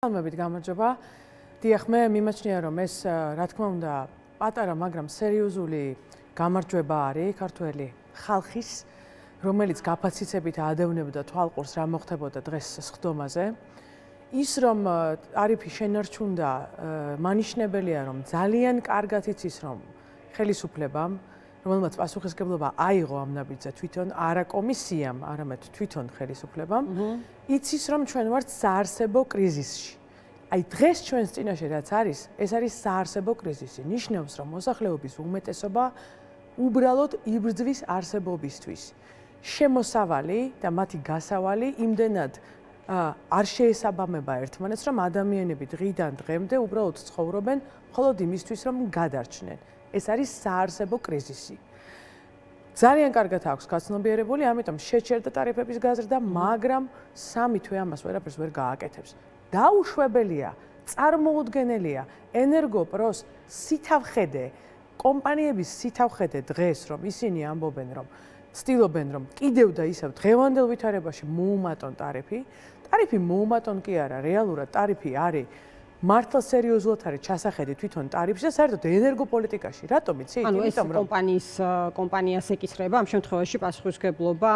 მოგესალმებით, გამარჯობა. დიახ, მე მიმაჩნია, რომ ეს რა თქმა უნდა პატარა, მაგრამ სერიოზული გამარჯვება არის ქართველი ხალხის, რომელიც გაფაციცებით აადევნებდა თვალყურს რა მოხდებოდა დღეს სხდომაზე. ის რომ ტარიფი შენარჩუნდა, მანიშნებელია, რომ ძალიან კარგად იცის, რომ ხელისუფლებამ, რომელმაც პასუხისმგებლობა აიღო ამ ნაბიჯზე თვითონ არა კომისიამ, არამედ თვითონ ხელისუფლებამ, იცის, რომ ჩვენ ვართ საარსებო კრიზისში. აი დღეს ჩვენს წინაშე რაც არის, ეს არის საარსებო კრიზისი. ნიშნავს, რომ მოსახლეობის უმეტესობა უბრალოდ იბრძვის არსებობისთვის. შემოსავალი და მათი გასავალი იმდენად არ შეესაბამება ერთმანეთს, რომ ადამიანები დღიდან დღემდე უბრალოდ ცხოვრობენ მხოლოდ იმისთვის, რომ გადარჩნენ. ეს არის საარსებო კრიზისი. ძალიან კარგად აქვს გაცნობიერებული, ამიტომ შეჩერდა ტარიფების გაზრდა, მაგრამ 3 თვე ამას ვერაფერს ვერ გააკეთებს. დაუშვებელია, წარმოუდგენელია ენერგოპროს სითავხედე, კომპანიების სითავხედე დღეს, რომ ისინი ამბობენ, რომ ცდილობენ, რომ კიდევ და ისევ დღევანდელ ვითარებაში მოუმატონ ტარიფი. ტარიფი მოუმატონ კი არა, რეალურად ტარიფი არის მართლა სერიოზულად არის ჩასახედი თვითონ ტარიფში და საერთოდ ენერგოპოლიტიკაში. რატომ იცით? ანუ ეს კომპანიას ეკისრება ამ შემთხვევაში პასუხისმგებლობა.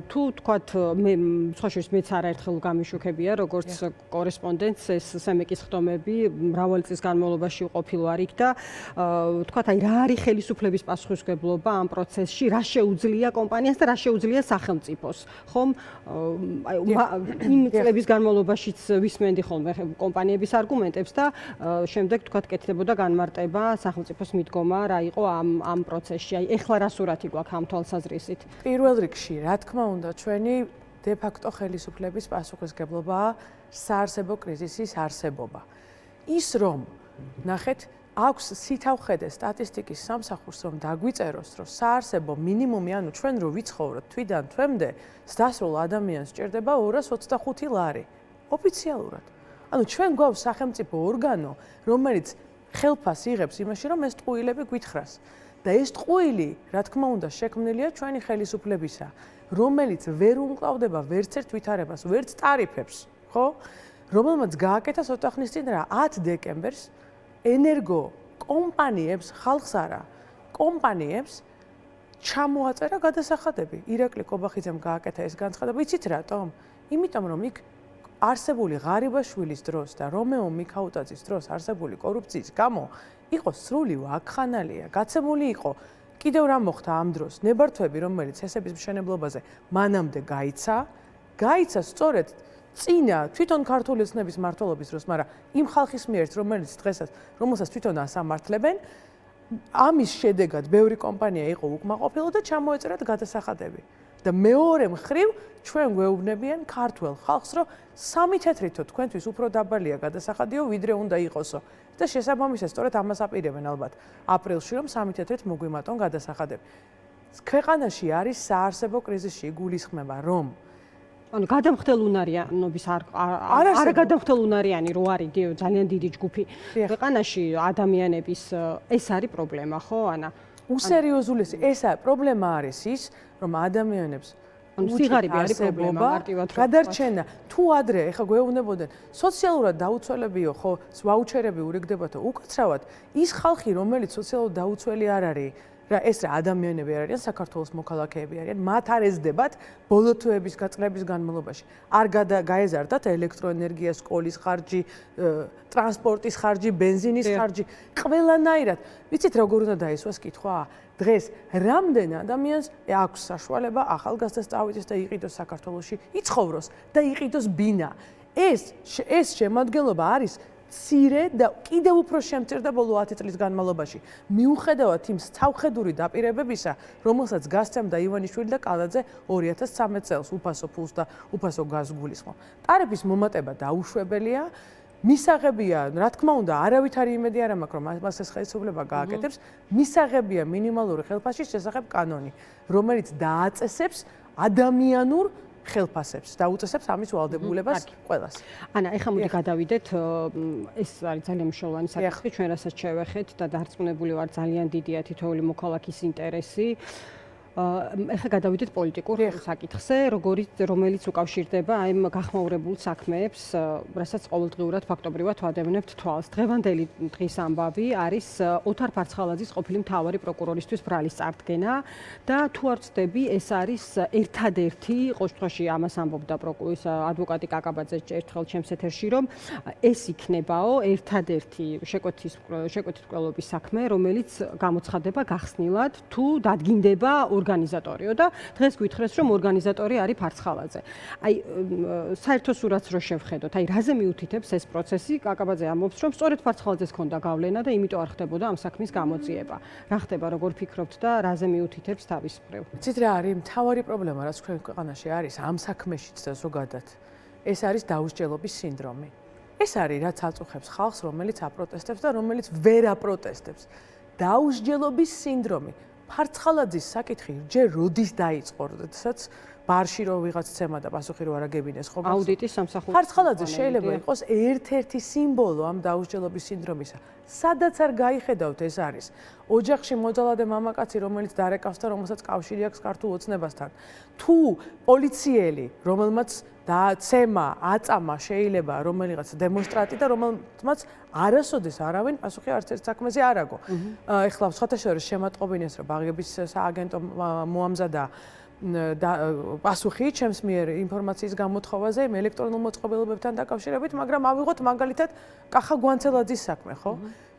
თუ თქვათ მე სხვა შორის მეც არაერთხელ გამიშუქებია, როგორც კორესპონდენტს ეს სემეკის ხდომები მრავალი წლის განმავლობაში ყოფილვარ იქ და თქვათ აი რა არის ხელისუფლების პასუხისმგებლობა ამ პროცესში, რა შეუძლია კომპანიას და რა შეუძლია სახელმწიფოს. ხომ აი იმ წლების განმავლობაშიც ვისმენდი ხოლმე კომპანიების არგუმენტებს და შემდეგ თქვათ კეთდებოდა განმარტება სახელმწიფოს მიდგომა რა იყო ამ პროცესში. აი ეხლა რა სურათი გვაქვს ამ თვალსაზრისით? პირველ რიგში, რა თქმა უნდა, ჩვენი დე-ფაქტო ხელისუფლების პასუხისმგებლობაა საარსებო კრიზისის არსებობა. ის რომ ნახეთ, აქვს სითავხედე სტატისტიკის სამსახურს, რომ დაგვიწეროს, რომ საარსებო მინიმუმი, ანუ ჩვენ რო ვიცხოვროთ თვიდან თვემდე, დასრულ ადამიანს სჭირდება 225 ლარი ოფიციალურად. ანუ ჩვენ გვაქვს სახელმწიფო ორგანო, რომელიც ხელფას იღებს იმაში, რომ ეს ტყუილები გვითხრას. და ეს ტყუილი, რა თქმა უნდა, შექმნილია ჩვენი ხელისუფლებისა, რომელიც ვერ უმკლავდება ვერც ერთ ვითარებას, ვერც ტარიფებს, ხო? რომელმაც გააკეთა ცოტა ხნის წინ რა 10 დეკემბერს ენერგო კომპანიებს, ხალხს არა, კომპანიებს ჩამოაწერა გადასახადები. ირაკლი კობახიძემ გააკეთა ეს განცხადება. იცით რატომ? იმიტომ რომ იქ არსებული ღარიბაშვილის დროს და რომეო მიქაუტაძის დროს არსებული კორუფციის გამო იყო სრული ვაკხანალია, გაცემული იყო. კიდევ რა მოხდა ამ დროს? ნებართვები, რომელიც ესების მშენებლობაზე მანამდე გაიცა სწორედ წინა თვითონ ქართული ოცნების მმართველობის დროს, მაგრამ იმ ხალხის მიერ, რომელსაც თვითონ ასამართლებენ, ამის შედეგად ბევრი კომპანია იყო უკმაყოფილო და ჩამოეწერათ გადასახადები. და მეორე მხრივ ჩვენ გვეუბნებიან ქართველ ხალხს, რომ 3 თეთრითო თქვენთვის უფრო დაბალია გადასახადიო, ვიდრე უნდა იყოსო. და შესაბამისად სწორედ ამას აპირებენ ალბათ აპრილში, რომ 3 თეთრით მოგვიმატონ გადასახადები. ქვეყანაში არის საარსებო კრიზისი, გულისხმება, რომ ანუ გადამხდელუნარიანობის არ გადამხდელუნარიანი რო არის ძალიან დიდი ჯგუფი ქვეყანაში ადამიანების ეს არის პრობლემა, ხო, ანა? უსერიოზულესი ესა პრობლემა არის ის, რომ ადამიანებს სიღარიბე არის პრობლემა მარტივად რომ გადარჩენა თუ ადრე ეხა გვეუბნებოდნენ სოციალურად დაუცველებიო, ხო, ვაუჩერები ურიგდებათ უკაცრავად ის ხალხი, რომელიც სოციალურად დაუცველი არ არის, რა ეს რა ადამიანები არ არიან, საქართველოს მოქალაქეები არიან, მათ არ ეძდებათ ბოლო თვეების გაწყლების განმავლობაში. არ გაეზარდათ ელექტროენერგიას, სკოლის ხარჯი, ტრანსპორტის ხარჯი, ბენზინის ხარჯი, ყველანაირად. ვიცით როგორ უნდა დაისვას კითხვა? დღეს რამდენ ადამიანს აქვს საშუალება ახალგაზრდას წავიდეს და იყიდოს საქართველოში, იცხოვროს და იყიდოს ბინა. ეს შემადგენლობა არის მცირე და კიდევ უფრო შემცირდა ბოლო 10 წლის განმავლობაში. მიუხედავად იმ თავხედური დაპირებებისა, რომელსაც გასცემდა ივანიშვილი და კალაძე 2013 წელს უფასო ფულს და უფასო გაზს გულისხმობ. ტარიფის მომატება დაუშვებელია. მისაღებია, რა თქმა უნდა, არავით არ იმედი არ მაქვს, რომ მას ეს ხელისუფლება გააკეთებს. მისაღებია მინიმალური ხელფასის შესახებ კანონი, რომელიც დააწესებს ადამიანურ ხელფასებს და უწესებს ამის ვალდებულებას ყველას. ანა, ეხლა მოდი გადავიდეთ, ეს არის ძალიან მნიშვნელოვანი საკითხი, ჩვენ რასაც შევეხეთ და დარწმუნებული ვარ ძალიან დიდია თითოეული მოქალაქის ინტერესი. ეხლა გადავიდეთ პოლიტიკურ საკითხზე, რომელიც უკავშირდება აი ამ გახმაურებულ საქმეებს, რასაც ყოველდღიურად ფაქტობრივად ვადევნებთ თვალს. დღევანდელი დღის ამბავი არის ოთარ ფარცხალაძის ყოფილი მთავარი პროკურორისთვის ბრალის წარდგენა და თუ არ ვცდები, ეს არის ერთადერთი, ყოველდღიურში ამას ამბობდა ადვოკატი კაკაბაძე ერთხელ ჩემს ეთერში, რომ ეს იქნებაო ერთადერთი შეკვეთის მკვლელობის საქმე, რომელიც გამოცხადება გახსნილად თუ დადგინდება ორგანიზატორიო და დღეს გვითხრეს რომ ორგანიზატორი არის ფარცხალაძე. აი საერთო სურათს რო შევხედოთ, აი რაზე მიუთითებს ეს პროცესი? კაკაბაძე ამბობს რომ სწორედ ფარცხალაძეს ჰქონდა გავლენა და იმიტომ არ ხდებოდა ამ საქმის გამოძიება. რა ხდება, როგორ ფიქრობთ და რაზე მიუთითებს თავის მხრივ? იცით რა არის მთავარი პრობლემა, რაც ჩვენ ქვეყანაში არის ამ საქმეშიც და ზოგადად. ეს არის დაუსჯელობის სინდრომი. ეს არის რაც აწუხებს ხალხს, რომელიც აპროტესტებს და რომელიც ვერ აპროტესტებს. დაუსჯელობის სინდრომი. ფარცხალაძის საკითხი ჯერ როდის დაიწყო, როდესაც ბარში რო ვიღაც ცემა და პასუხი რო არ აგებინეს ხო? აუდიტის სამსახური. ფარცხალაძე შეიძლება იყოს ერთ-ერთი სიმბოლო ამ დაუსჯელობის სინდრომისა. სადაც არ გაიხედავთ ეს არის ოჯახში მოძალადე მამაკაცი, რომელიც დარეკავს და რომელსაც კავშირი აქვს ქართულ ოცნებასთან. თუ პოლიციელი, რომელმაც დაცემა, აწამა შეიძლება რომელიღაც დემონსტრანტი და რომელმაც არასოდეს არავინ პასუხი არც ერთ საქმეზე არ აგო. ეხლა სხვათა შორის შემატყობინეს რომ ბაღების სააგენტო მოამზადა პასუხი ჩემს მიერ ინფორმაციის გამოთხოვაზე ელექტრონულ მოწყობილობებთან დაკავშირებით, მაგრამ ავიღოთ მაგალითად კახა გვანცელაძის საქმე, ხო?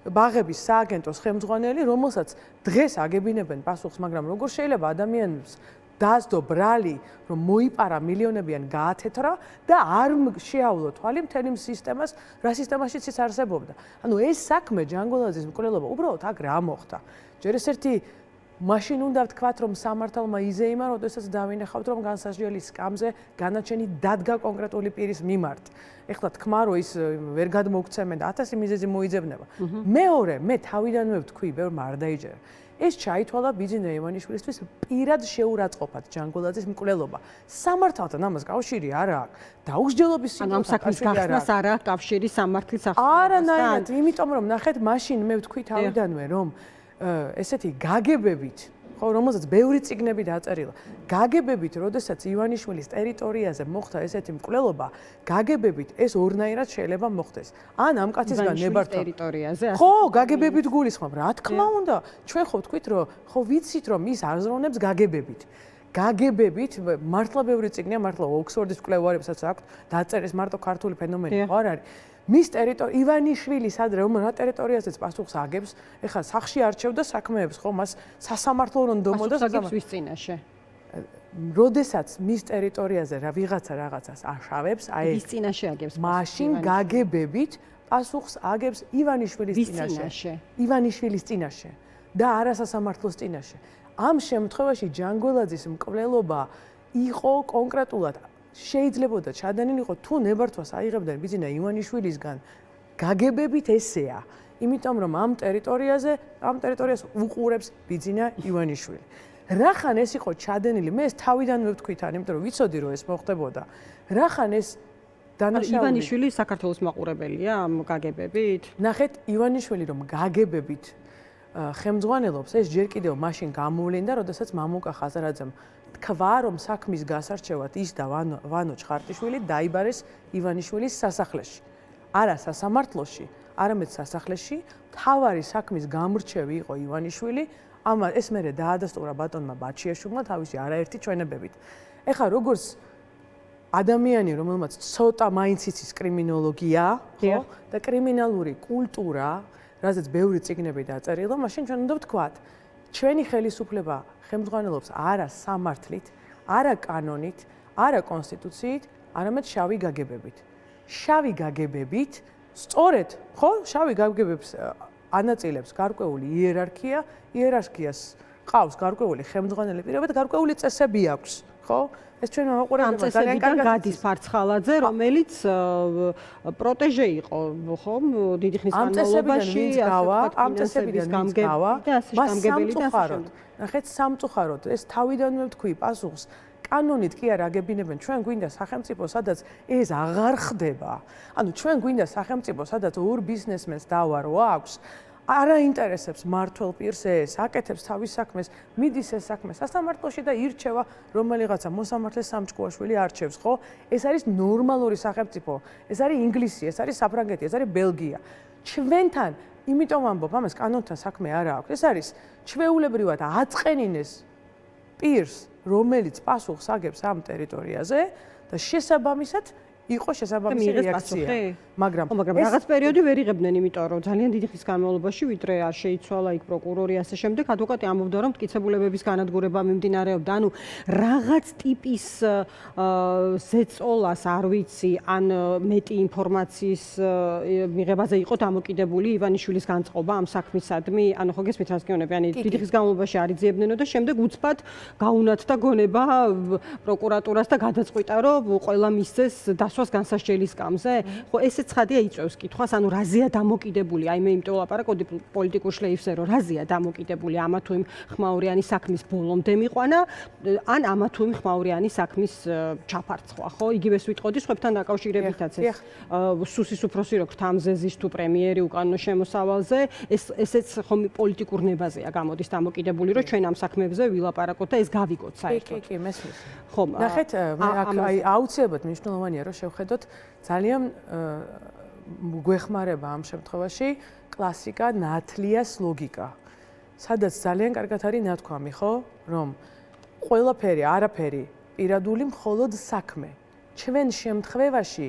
ბაღების სააგენტოს ხელმძღვანელი, რომელსაც დღეს აგებინებენ პასუხს, მაგრამ როგორ შეიძლება ადამიანებს დაასდო ბრალი, რომ მოიპარა მილიონებიან გაათეთრა და არ შეავლო თვალი მთელი სისტემას, რა სისტემაშიც ის არსებობდა. ანუ ეს საქმე ჯანგოლაძის მკვლელობა უბრალოდ აქ რა მოხდა. ჯერ ესერთი მაშინ უნდა ვთქვათ, რომ სამართალმა იზეიმა, როდესაც დავინახავთ, რომ განსაზღვრელი სკამზე განაჩენი დადგა კონკრეტული პირის მიმართ. ეხლა თქმა რომ ის ვერ გადმოგცემენ და 1000 მიზეზი მოიძებნება. მეორე, მე თავიდანვე ვთქვი, ბევრმა არ დაიჯერა. ეს ჩაითვალა ბიძინა ივანიშვილისთვის პირად შეურაცხყოფად ჯანგოლაძის მკვლელობა. სამართალთან ამას კავშირი არ აქვს. დაუსჯელობის სინდრომთან საქმის გახსნას არ აქვს კავშირი სამართლის აღწერასთან. არანაირად, იმიტომ რომ ნახეთ, მაშინ მე ვთქვი თავიდანვე, რომ ესეთი გაგებებით, ხო, რომელსაც ბევრი წიგნები დააწერილა. გაგებებით, როდესაც ივანიშვილის ტერიტორიაზე მოხდა ესეთი მკვლელობა, გაგებებით ეს ორნაირად შეიძლება მოხდეს. ან ამ კაცისგან ნებართვა ტერიტორიაზე. ხო, გაგებებით გულისხმობ, რა თქმა უნდა. ჩვენ ხო ვთქვით, რომ ხო ვიცით, რომ ის აზროვნებს გაგებებით. გაგებებით, მართლა ბევრი წიგნია, მართლა ოქსფორდის მკვლევარებსაც აქვს დაწერეს მარტო ქართული ფენომენი ხო არ არის. მის ივანიშვილი სადრე რა ტერიტორიაზეც პასუხს აგებს, ეხლა სახში არჩევდა საქმეებს, ხო, მას სასამართლო რომ დომოდა სასამართლოს წინაშე. როდესაც მის ტერიტორიაზე ვიღაცა რაღაცას აშავებს, აი ის წინაშე აგებს. მაშინ გაგებებით პასუხს აგებს ივანიშვილის წინაშე. ივანიშვილის წინაშე და არა სასამართლოს წინაშე. ამ შემთხვევაში ჯანგოლაძის მკვლელობა იყო კონკრეტულად შეიძლებოდა ჩადენილიყო თუ ნებართვას აიღებდნენ ბიძინა ივანიშვილისგან გაგებებით ესეა, იმიტომ რომ ამ ტერიტორიას უყურებს ბიძინა ივანიშვილი. რახან ეს იყო ჩადენილი, მე ეს თავიდანვე ვთქვით, იმიტომ რომ ვიცოდი რომ ეს მოხდებოდა. რახან ეს დანაშაული ივანიშვილი საქართველოს მაყურებელია ამ გაგებებით? ნახეთ, ივანიშვილი რომ გაგებებით ხელმძღვანელობს, ეს ჯერ კიდევ მაშინ გამოვლინდა, როდესაც მამუკა ხაზარაძემ თქვა, რომ საქმის გასარჩევად ის და ვანო ჩხარტიშვილი დაიბარეს ივანიშვილის სასახლეში. არა სასამართლოში, არამედ სასახლეში, მთავარი საქმის გამრჩევი იყო ივანიშვილი. ეს მერე დაადასტურა ბატონმა ბაჩიაშვილმა თავისი არაერთი ჩვენებებით. ეხლა როგორც ადამიანი, რომელმაც ცოტა მაინც იცის კრიმინოლოგია, ხო, და კრიმინალური კულტურა, რაზეც ბევრი წიგნები დაწერილა, მაშინ ჩვენ უნდა ვთქვათ, ჩვენი ხელისუფლება ხელმძღვანელობს არა სამართლით, არა კანონით, არა კონსტიტუციით, არამედ შავი გაგებებით. შავი გაგებებით, სწორედ, ხო, შავი გაგებებს ანაწილებს გარკვეული იერარქია, იერარქიას ყავს გარკვეული ხელმძღვანელი პირობა და გარკვეული წესები აქვს, ხო? ეს ჩვენ მაყურებელმა ძალიან კარგად გადის ფარცხალაძე, რომელიც პროტეჟე იყო, ხო, დიდი ხნის განმავლობაში, ამ წესებიდან გამგება და სამწუხაროდ. ნახეთ, სამწუხაროდ, ეს თავიდანვე ვთქვი პასუხს კანონით კი არ აგებინებენ, ჩვენ გვინდა სახელმწიფო, სადაც ეს აღარ ხდება. ანუ ჩვენ გვინდა სახელმწიფო, სადაც ორ ბიზნესმენს დავარო აქვს. არ აინტერესებს მართველ პირს ეს, აკეთებს თავის საქმეს, მიდის ეს საქმე სასამართლოში და ირჩევა რომელიღაცა მოსამართლეს სამჭკუაშვილი არჩევს, ხო? ეს არის ნორმალური სახელმწიფო. ეს არის ინგლისი, ეს არის საფრანგეთი, ეს არის ბელგია. ჩვენთან, იმიტომ ვამბობ, ამას კანონთან საქმე არ აქვს. ეს არის ჩვეულებრივად აწყენინეს პირს, რომელიც პასუხს აგებს ამ ტერიტორიაზე და შესაბამისად იყო შესაბამისი რეაქცია. მაგრამ რაღაც პერიოდი ვერ იღებდნენ, იმიტომ რომ ძალიან დიდი ხნის განმავლობაში ვიდრე არ შეიცვალა იქ პროკურორი ასე შემდეგ, ადვოკატი ამბობდა, რომ მტკიცებულებების განადგურება მიმდინარეობდა. ანუ რაღაც ტიპის ზეწოლას არ ვიცი, ან მეტი ინფორმაციის მიღებაზე იყო დამოკიდებული ივანიშვილის განწყობა ამ საქმისადმი. ანუ ხო გესმით რას გეუბნები, ანუ დიდი ხნის განმავლობაში არ იძიებდნენო და შემდეგ უცბად გაუნათდა გონება პროკურატურას და გადაწყვიტა, რომ ყველა მისცეს დასვას განსასჯელის სკამზე. ხო ესე ცხადია იწევს კითხვას, ანუ რაზეა დამოკიდებული, აი მე იმიტომ ლაპარაკობდი პოლიტიკურ შლეიფზე, რომ რაზეა დამოკიდებული ამა თუ იმ ხმაურიანი საქმის ბოლომდე მიყვანა, ან ამა თუ იმ ხმაურიანი საქმის ჩაფარცხვა, ხო? იგივეს ვიტყოდი სხვებთან დაკავშირებითაც ეს სუსის უფროსი რო გრთამზეზის თუ პრემიერი უკანონო შემოსავალზე, ესეც ხომ პოლიტიკურ ნებაზეა გამოდის დამოკიდებული, რომ ჩვენ ამ საქმეებზე ვილაპარაკოთ და ეს გავიგოთ საერთოდ. კი, მესმის. ხო, ნახეთ, მე აი აუცილებლად მნიშვნელოვანია რომ შევხედოთ ძალიან გვეხმარება ამ შემთხვევაში კლასიკა ნათლიას ლოგიკა. სადაც ძალიან კარგად არის ნათქვამი, ხო, რომ ყველაფერი, არაფერი პირადული მხოლოდ საქმე. ჩვენ შემთხვევაში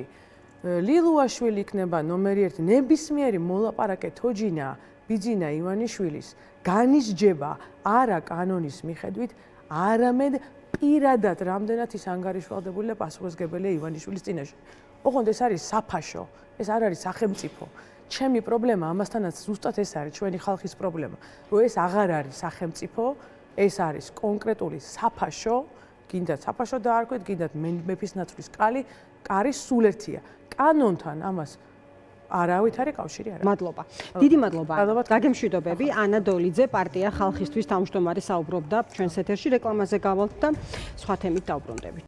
ლილუაშვილი იქნება ნომერი 1, ნებისმიერი მოლაპარაკე თოჯინა, ბიძინა ივანიშვილის განისჯება არა კანონის მიხედვით, არამედ პირადად რამდენად ის ანგარიშვალდებული და პასუხისმგებელია ივანიშვილის წინაშე. ოღონდ ეს არის საფაშო, ეს არ არის სახელმწიფო. ჩემი პრობლემა ამასთანაც ზუსტად ეს არის ჩვენი ხალხის პრობლემა, რომ ეს აღარ არის სახელმწიფო, ეს არის კონკრეტული საფაშო, გინდათ საფაშო დაარქვეთ, გინდათ მეფის ნაცვლის კარი სულ ერთია. კანონთან ამას არავითარი კავშირი არ აქვს. მადლობა. დიდი მადლობა. გაგემშვიდობები. ანა დოლიძე, პარტია ხალხისთვის თავმჯდომარე საუბრობდა ჩვენს ეთერში რეკლამაზე გავალთ და სხვა თემით დავბრუნდებით.